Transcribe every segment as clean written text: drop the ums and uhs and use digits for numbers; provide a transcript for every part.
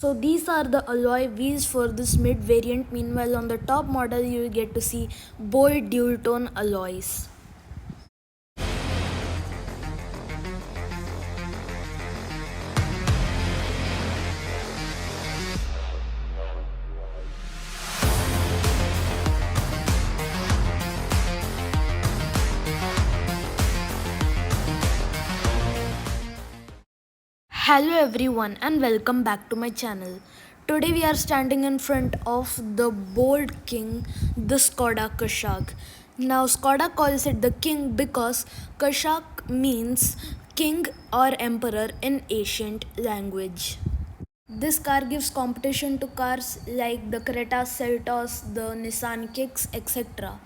So these are the alloy wheels for this mid variant. Meanwhile, on the top model you will get to see bold dual tone alloys. Hello everyone and welcome back to my channel. Today we are standing in front of the bold king, the Skoda Kushaq. Now Skoda calls it the king because Kushaq means king or emperor in ancient language. This car gives competition to cars like the Creta Seltos, the Nissan Kicks, etc.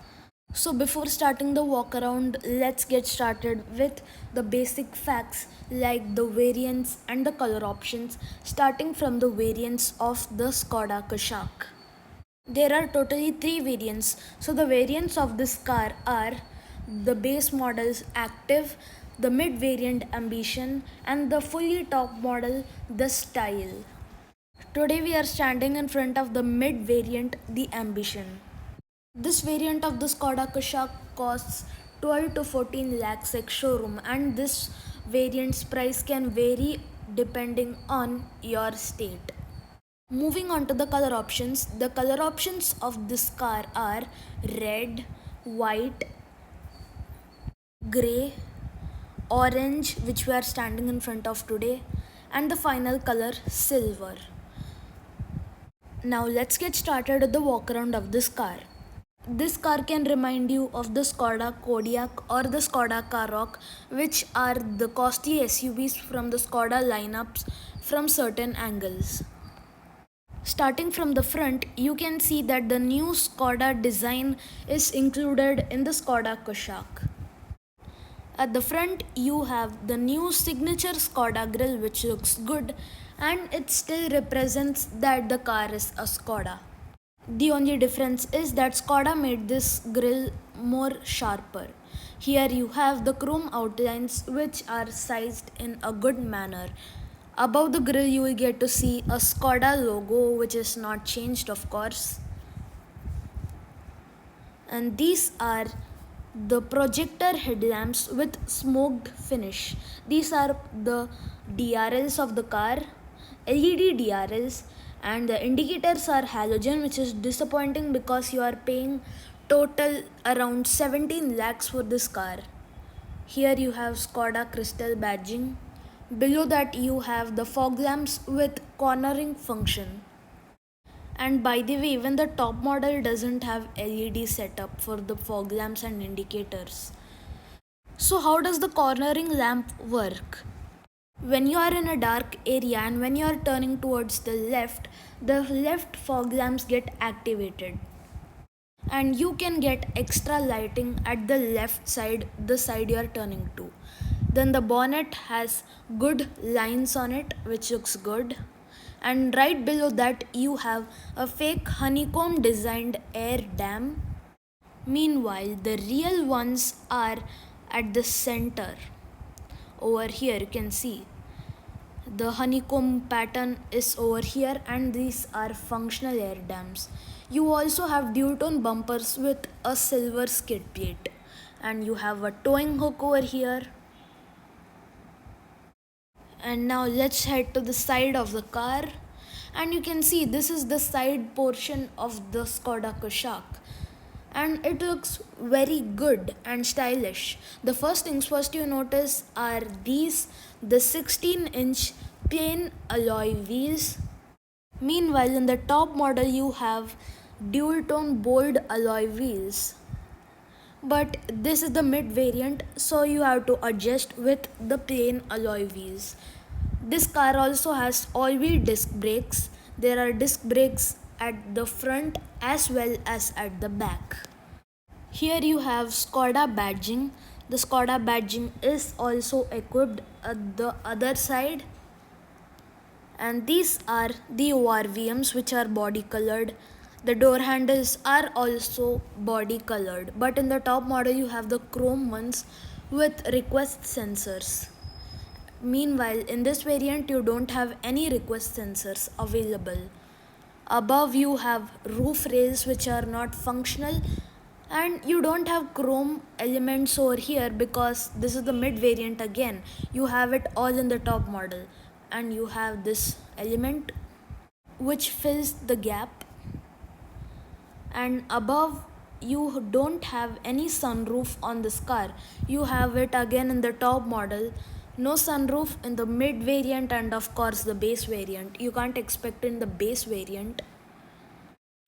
So before starting the walk around, let's get started with the basic facts like the variants and the color options, starting from the variants of the Skoda Kushaq. There are totally 3 variants. So the variants of this car are the base model's Active, the mid variant Ambition, and the fully top model the Style. Today we are standing in front of the mid variant the Ambition. This variant of the Skoda Kushaq costs 12 to 14 lakhs ex showroom, and this variant's price can vary depending on your state. Moving on to the color options, the color options of this car are red, white, grey, orange, which we are standing in front of today, and the final color silver. Now let's get started with the walk around of this car. This car can remind you of the Skoda Kodiaq or the Skoda Karoq, which are the costly SUVs from the Skoda lineups from certain angles. Starting from the front, you can see that the new Skoda design is included in the Skoda Kushaq. At the front, you have the new signature Skoda grille, which looks good and it still represents that the car is a Skoda. The only difference is that Skoda made this grille more sharper. Here you have the chrome outlines which are sized in a good manner. Above the grille you will get to see a Skoda logo which is not changed, of course. And these are the projector headlamps with smoked finish. These are the DRLs of the car, LED DRLs, and the indicators are halogen, which is disappointing because you are paying total around 17 lakhs for this car. Here you have Skoda crystal badging. Below that you have the fog lamps with cornering function. And by the way, even the top model doesn't have LED setup for the fog lamps and indicators. So how does the cornering lamp work? When you are in a dark area and when you are turning towards the left fog lamps get activated. And you can get extra lighting at the left side, the side you are turning to. Then the bonnet has good lines on it, which looks good. And right below that you have a fake honeycomb designed air dam. Meanwhile, the real ones are at the center. Over here you can see the honeycomb pattern is over here, and these are functional air dams. You also have dual tone bumpers with a silver skid plate, and you have a towing hook over here. And now let's head to the side of the car, and you can see this is the side portion of the Skoda Kushaq. And it looks very good and stylish. The first things first you notice are these, the 16-inch plain alloy wheels. Meanwhile, in the top model you have dual tone bold alloy wheels. But this is the mid variant, so you have to adjust with the plain alloy wheels. This car also has all-wheel disc brakes. There are disc brakes at the front as well as at the back. Here you have Skoda badging. The Skoda badging is also equipped at the other side. And these are the ORVMs, which are body colored. The door handles are also body colored, but in the top model you have the chrome ones with request sensors. Meanwhile, in this variant, you don't have any request sensors available. Above, you have roof rails which are not functional, and you don't have chrome elements over here because this is the mid variant again. You have it all in the top model, and you have this element which fills the gap. And above, you don't have any sunroof on this car. You have it again in the top model. No sunroof in the mid variant, and of course the base variant. You can't expect in the base variant.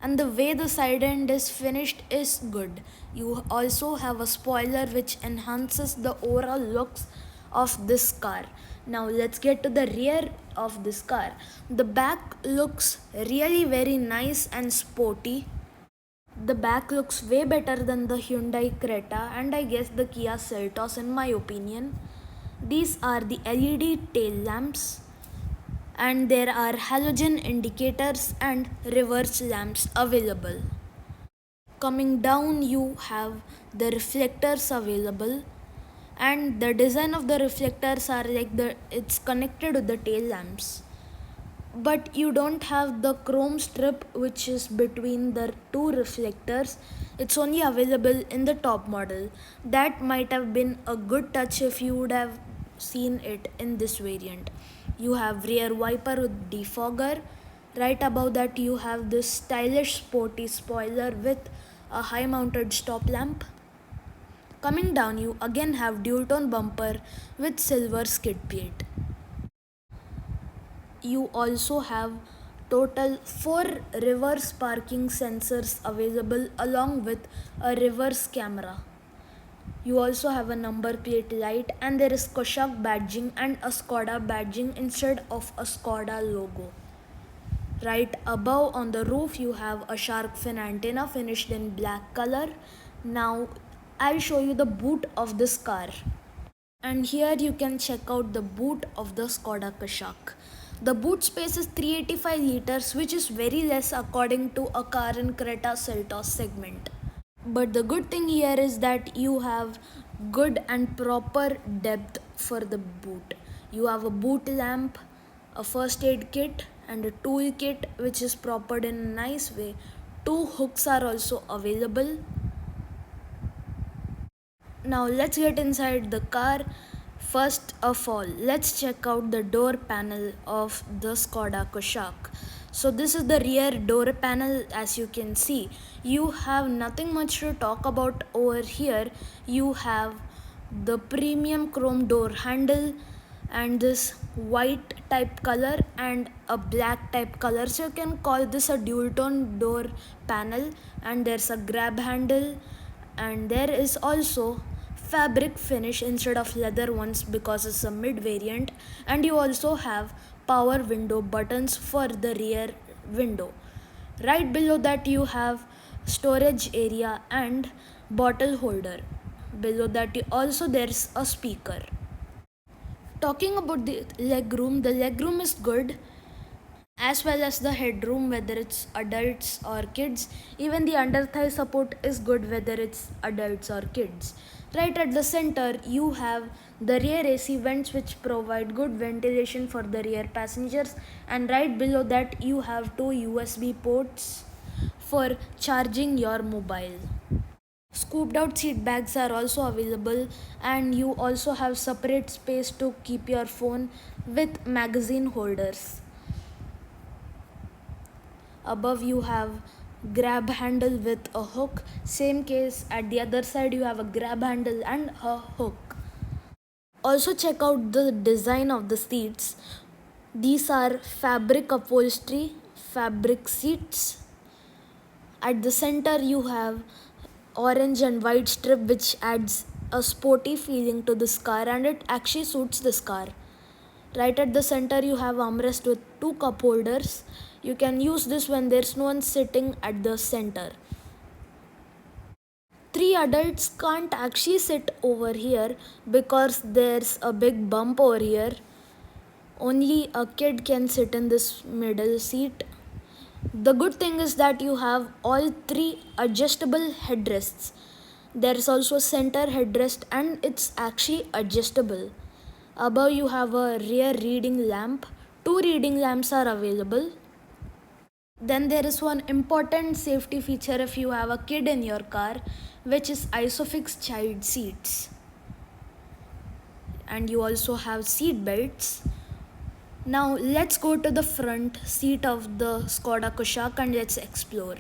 And the way the side end is finished is good. You also have a spoiler which enhances the overall looks of this car. Now let's get to the rear of this car. The back looks really very nice and sporty. The back looks way better than the Hyundai Creta and I guess the Kia Seltos in my opinion. These are the LED tail lamps, and there are halogen indicators and reverse lamps available. Coming down, you have the reflectors available, and the design of the reflectors are like it's connected with the tail lamps, but you don't have the chrome strip which is between the two reflectors. It's only available in the top model. That might have been a good touch if you would have seen it in this variant. You have rear wiper with defogger. Right above that, you have this stylish sporty spoiler with a high mounted stop lamp. Coming down, you again have dual tone bumper with silver skid plate. You also have total 4 reverse parking sensors available along with a reverse camera. You also have a number plate light, and there is Koshak badging and a Skoda badging instead of a Skoda logo. Right above on the roof, you have a shark fin antenna finished in black color. Now I'll show you the boot of this car. And here you can check out the boot of the Skoda Kashak. The boot space is 385 liters, which is very less according to a car in Creta Seltos segment. But the good thing here is that you have good and proper depth for the boot. You have a boot lamp, a first aid kit, and a tool kit which is propered in a nice way. 2 hooks are also available. Now let's get inside the car. First of all, let's check out the door panel of the Skoda Kodiaq. So this is the rear door panel. As you can see, you have nothing much to talk about over here. You have the premium chrome door handle and this white type color and a black type color, so you can call this a dual tone door panel. And there's a grab handle, and there is also fabric finish instead of leather ones because it's a mid variant. And you also have power window buttons for the rear window. Right below that, you have storage area and bottle holder. Below that also there's a speaker. Talking about the legroom is good, as well as the headroom, whether it's adults or kids. Even the under thigh support is good, whether it's adults or kids. Right at the center, you have the rear AC vents which provide good ventilation for the rear passengers, and right below that you have 2 USB ports for charging your mobile. Scooped out seat bags are also available, and you also have separate space to keep your phone with magazine holders. Above you have grab handle with a hook. Same case at the other side, you have a grab handle and a hook. Also check out the design of the seats. These are fabric upholstery, fabric seats. At the center you have orange and white strip which adds a sporty feeling to this car, and it actually suits this car. Right at the center you have armrest with 2 cup holders. You can use this when there's no one sitting at the center. 3 adults can't actually sit over here because there's a big bump over here. Only a kid can sit in this middle seat. The good thing is that you have all 3 adjustable headrests. There is also center headrest and it's actually adjustable. Above you have a rear reading lamp. 2 reading lamps are available. Then there is one important safety feature if you have a kid in your car, which is ISOFIX child seats. And you also have seat belts. Now let's go to the front seat of the Skoda Kushaq and let's explore.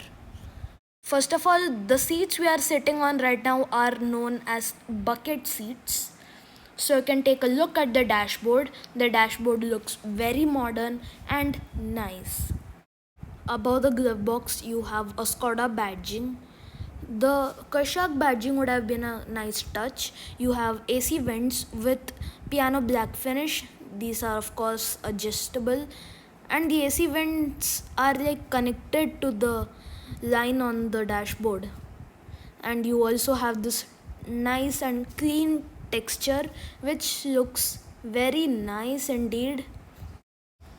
First of all, the seats we are sitting on right now are known as bucket seats. So you can take a look at the dashboard. The dashboard looks very modern and nice. Above the glove box you have a Skoda badging. The Kushaq badging would have been a nice touch. You have AC vents with piano black finish. These are of course adjustable, and the AC vents are like connected to the line on the dashboard. And you also have this nice and clean texture which looks very nice indeed.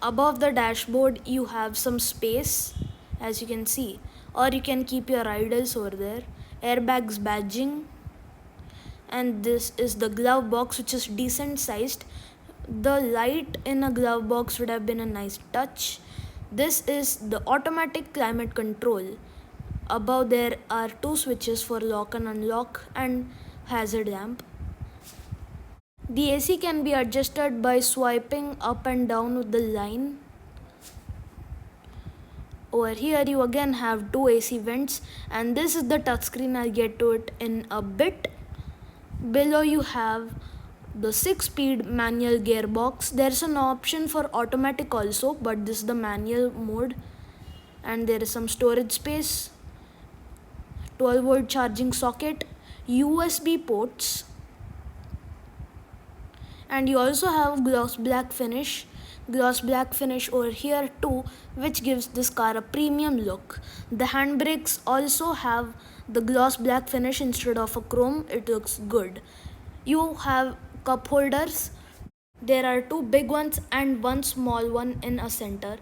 Above the dashboard you have some space, as you can see, or you can keep your idols over there. Airbags badging, and this is the glove box, which is decent sized. The light in a glove box would have been a nice touch. This is the automatic climate control. Above there are 2 switches for lock and unlock and hazard lamp. The AC can be adjusted by swiping up and down with the line. Over here you again have 2 AC vents, and this is the touchscreen. I'll get to it in a bit. Below you have the 6-speed manual gearbox. There's an option for automatic also, but this is the manual mode. And there is some storage space, 12-volt charging socket, USB ports, and you also have gloss black finish over here too, which gives this car a premium look. The handbrakes also have the gloss black finish instead of a chrome. It looks good. You have cup holders. There are 2 big ones and 1 small one in a center.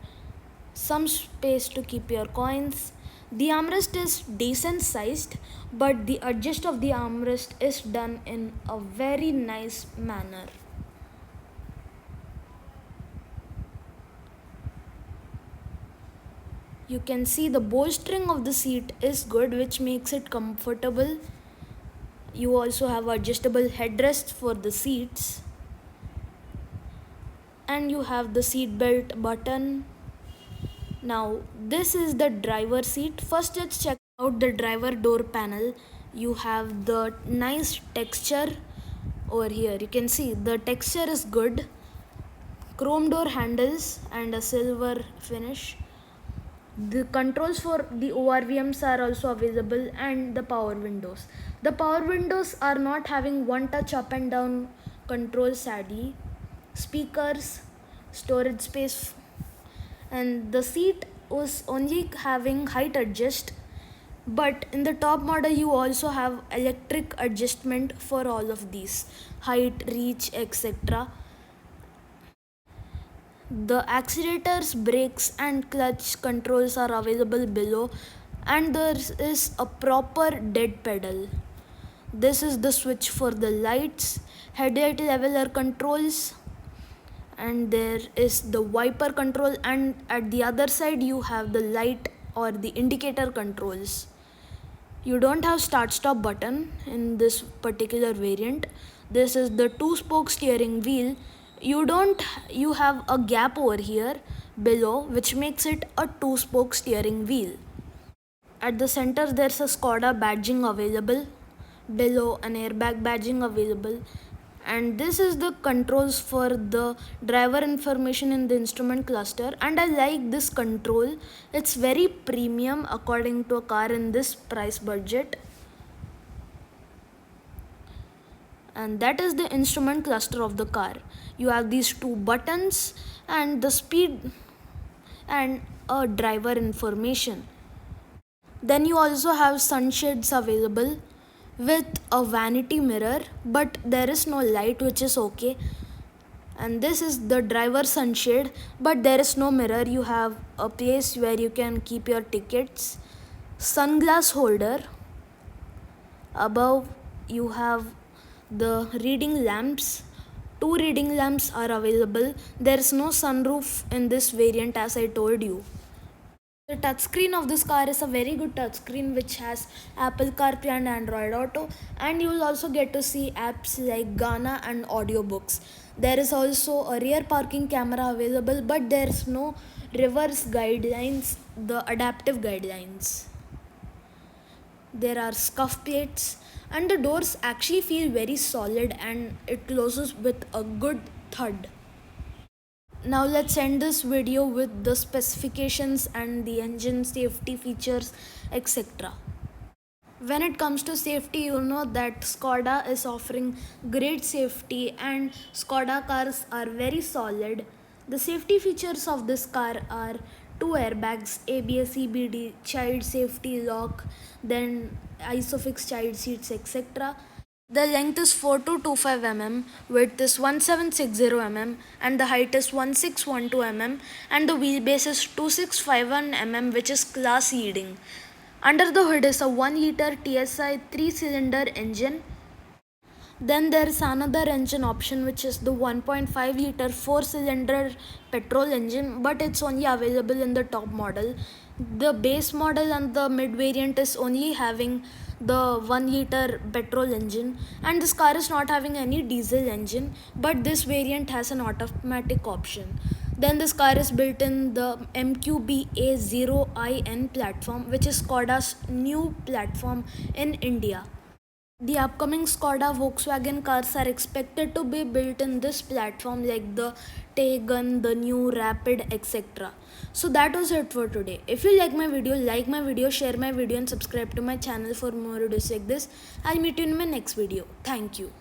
Some space to keep your coins. The armrest is decent sized, but the adjust of the armrest is done in a very nice manner. You can see the bolstering of the seat is good, which makes it comfortable. You also have adjustable headrests for the seats, and you have the seat belt button. Now this is the driver seat. First let's check out the driver door panel. You have the nice texture over here. You can see the texture is good. Chrome door handles and a silver finish. The controls for the ORVMs are also available, and the power windows. The power windows are not having one touch up and down control, sadly. Speakers, storage space, and the seat was only having height adjust, but in the top model you also have electric adjustment for all of these, height, reach, etc. The accelerators, brakes and clutch controls are available below, and there is a proper dead pedal. This is the switch for the lights, headlight leveler controls, and there is the wiper control, and at the other side you have the light or the indicator controls. You don't have start stop button in this particular variant. This is the 2-spoke steering wheel. You have a gap over here below, which makes it a 2-spoke steering wheel. At the center there's a Skoda badging available. Below, an airbag badging available. And this is the controls for the driver information in the instrument cluster, and I like this control. It's very premium according to a car in this price budget. And that is the instrument cluster of the car. You have these 2 buttons and the speed and a driver information. Then you also have sunshades available with a vanity mirror, but there is no light, which is okay. And this is the driver sunshade, but there is no mirror. You have a place where you can keep your tickets. Sunglass holder. Above you have the reading lamps Two reading lamps are available. There is no sunroof in this variant, as I told you. The touchscreen of this car is a very good touchscreen which has Apple CarPlay and Android Auto, and you will also get to see apps like Gaana and audiobooks. There is also a rear parking camera available, but there is no reverse guidelines, the adaptive guidelines. There are scuff plates, and the doors actually feel very solid and it closes with a good thud. Now let's end this video with the specifications and the engine safety features, etc. When it comes to safety, you know that Skoda is offering great safety and Skoda cars are very solid. The safety features of this car are two airbags, ABS, EBD, child safety lock, then ISOFIX child seats, etc. The length is 4225 mm, width is 1760 mm, and the height is 1612 mm, and the wheelbase is 2651 mm, which is class leading. Under the hood is a 1 liter TSI 3-cylinder engine. Then there is another engine option, which is the 1.5 liter 4-cylinder petrol engine, but it's only available in the top model. The base model and the mid variant is only having the 1 liter petrol engine, and this car is not having any diesel engine, but this variant has an automatic option. Then this car is built in the MQB-A0iN platform, which is Skoda's new platform in India. The upcoming Skoda Volkswagen cars are expected to be built in this platform, like the Taygun, the new Rapid, etc. So that was it for today. If you like my video, share my video and subscribe to my channel for more videos like this. I'll meet you in my next video. Thank you.